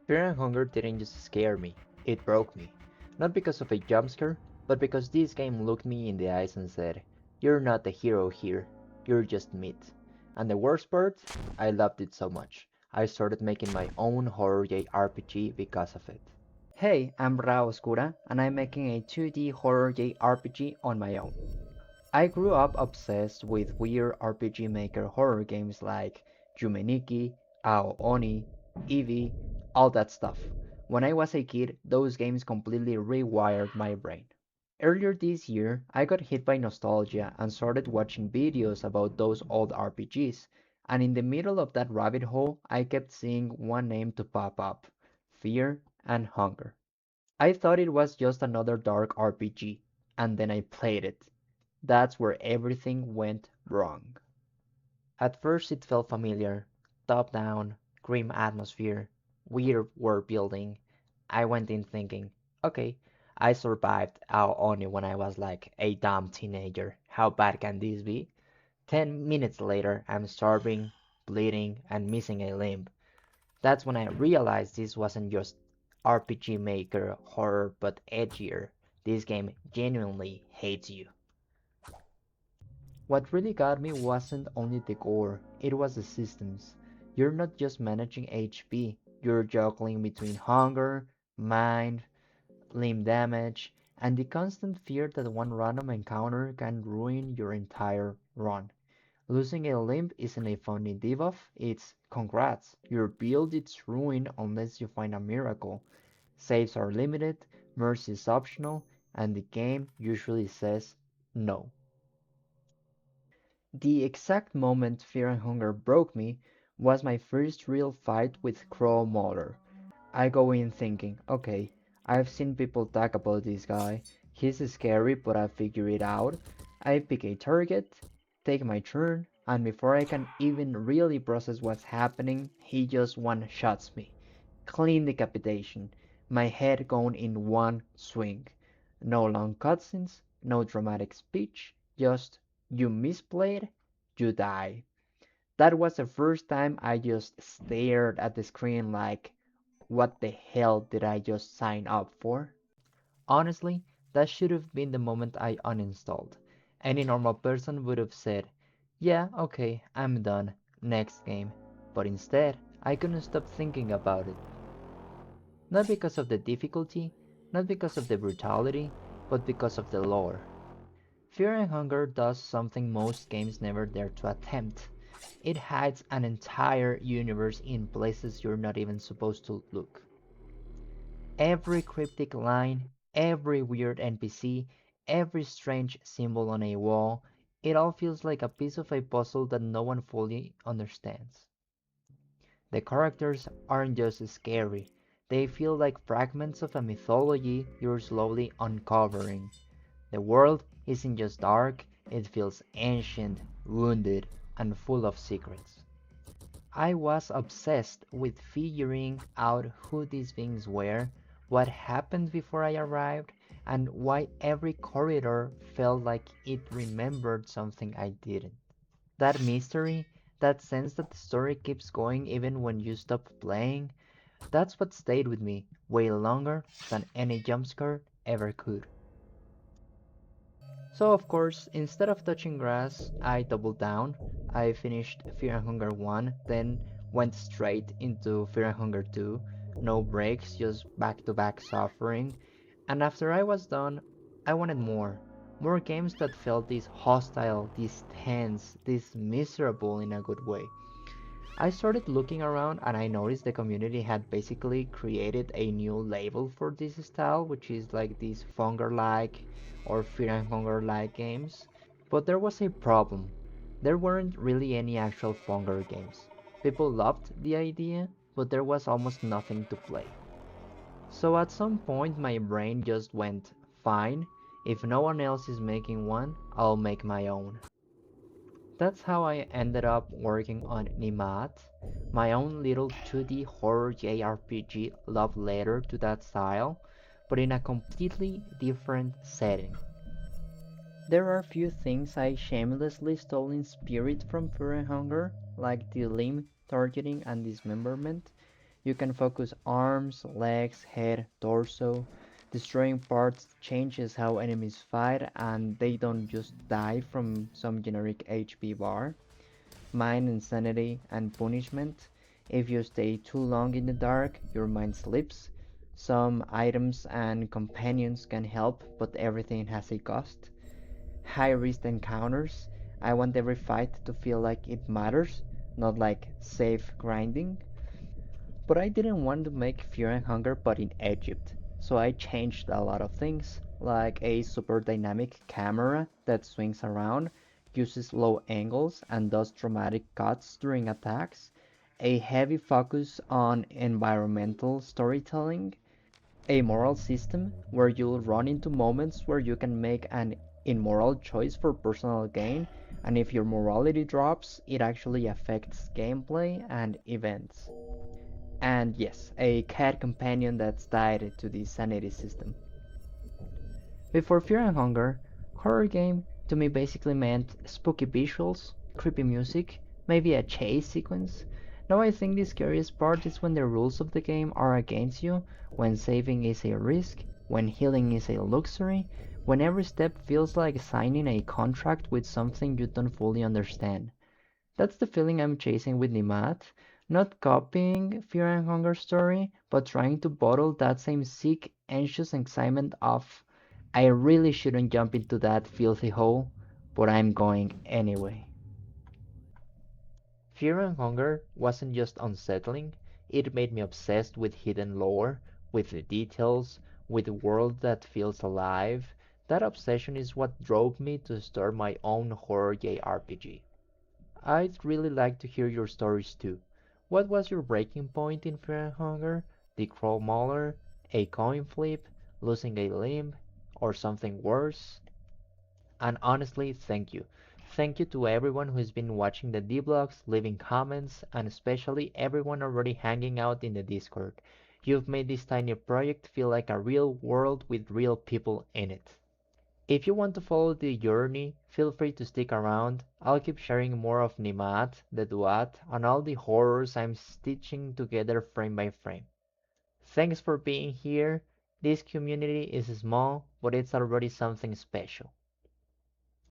Fear and Hunger didn't just scare me, it broke me. Not because of a jumpscare, but because this game looked me in the eyes and said, "You're not the hero here, you're just meat." And the worst part, I loved it so much. I started making my own horror JRPG because of it. Hey, I'm Ra Oscura, and I'm making a 2D horror JRPG on my own. I grew up obsessed with weird RPG Maker horror games like Jumeniki, Ao Oni, Eevee, all that stuff. When I was a kid, those games completely rewired my brain. Earlier this year, I got hit by nostalgia and started watching videos about those old RPGs, and in the middle of that rabbit hole, I kept seeing one name to pop up: Fear and Hunger. I thought it was just another dark RPG, and then I played it. That's where everything went wrong. At first it felt familiar, top down, grim atmosphere, weird world building. I went in thinking, okay, I survived Ao Oni when I was like a dumb teenager. How bad can this be? 10 minutes later, I'm starving, bleeding, and missing a limb. That's when I realized this wasn't just RPG Maker horror, but edgier. This game genuinely hates you. What really got me wasn't only the gore, it was the systems. You're not just managing HP, you're juggling between hunger, mind, limb damage, and the constant fear that one random encounter can ruin your entire run. Losing a limb isn't a funny debuff, it's congrats. Your build is ruined unless you find a miracle. Saves are limited, mercy is optional, and the game usually says no. The exact moment Fear and Hunger broke me was my first real fight with Crow Mauler. I go in thinking, okay, I've seen people talk about this guy, he's scary but I'll figure it out. I pick a target, take my turn, and before I can even really process what's happening, he just one-shots me. Clean decapitation, my head gone in one swing. No long cutscenes, no dramatic speech, just you misplayed, you die. That was the first time I just stared at the screen like, what the hell did I just sign up for? Honestly, that should have been the moment I uninstalled. Any normal person would have said, yeah, okay, I'm done, next game. But instead, I couldn't stop thinking about it. Not because of the difficulty, not because of the brutality, but because of the lore. Fear and Hunger does something most games never dare to attempt. It hides an entire universe in places you're not even supposed to look. Every cryptic line, every weird NPC, every strange symbol on a wall, it all feels like a piece of a puzzle that no one fully understands. The characters aren't just scary, they feel like fragments of a mythology you're slowly uncovering. The world isn't just dark, it feels ancient, wounded, and full of secrets. I was obsessed with figuring out who these beings were, what happened before I arrived, and why every corridor felt like it remembered something I didn't. That mystery, that sense that the story keeps going even when you stop playing, that's what stayed with me way longer than any jumpscare ever could. So of course, instead of touching grass, I doubled down. I finished Fear and Hunger 1, then went straight into Fear and Hunger 2. No breaks, just back to back suffering. And after I was done, I wanted more. More games that felt this hostile, this tense, this miserable in a good way. I started looking around and I noticed the community had basically created a new label for this style, which is like these Funger like or Fear and Hunger like games. But there was a problem. There weren't really any actual Funger games. People loved the idea, but there was almost nothing to play. So at some point my brain just went, fine, if no one else is making one, I'll make my own. That's how I ended up working on Nimaat, my own little 2D horror JRPG love letter to that style, but in a completely different setting. There are few things I shamelessly stole in spirit from Fear and Hunger, like the limb targeting and dismemberment. You can focus arms, legs, head, torso. Destroying parts changes how enemies fight and they don't just die from some generic HP bar. Mind insanity and punishment. If you stay too long in the dark, your mind slips. Some items and companions can help, but everything has a cost. High risk encounters. I want every fight to feel like it matters, not like safe grinding. But I didn't want to make Fear and Hunger but in Egypt, so I changed a lot of things, like a super dynamic camera that swings around, uses low angles, and does dramatic cuts during attacks, a heavy focus on environmental storytelling, a moral system where you'll run into moments where you can make an immoral choice for personal gain, and if your morality drops, it actually affects gameplay and events. And yes, a cat companion that's tied to the sanity system. Before Fear and Hunger, horror game to me basically meant spooky visuals, creepy music, maybe a chase sequence. Now I think the scariest part is when the rules of the game are against you, when saving is a risk, when healing is a luxury, when every step feels like signing a contract with something you don't fully understand. That's the feeling I'm chasing with Nimaat, not copying Fear and Hunger story, but trying to bottle that same sick, anxious excitement of I really shouldn't jump into that filthy hole, but I'm going anyway. Fear and Hunger wasn't just unsettling, it made me obsessed with hidden lore, with the details, with a world that feels alive. That obsession is what drove me to start my own horror JRPG. I'd really like to hear your stories too. What was your breaking point in Fear and Hunger? The Crow Mauler? A coin flip? Losing a limb? Or something worse? And honestly, thank you. Thank you to everyone who's been watching the D-Vlogs, leaving comments, and especially everyone already hanging out in the Discord. You've made this tiny project feel like a real world with real people in it. If you want to follow the journey, feel free to stick around. I'll keep sharing more of Nimaat, the Duat, and all the horrors I'm stitching together frame by frame. Thanks for being here. This community is small, but it's already something special.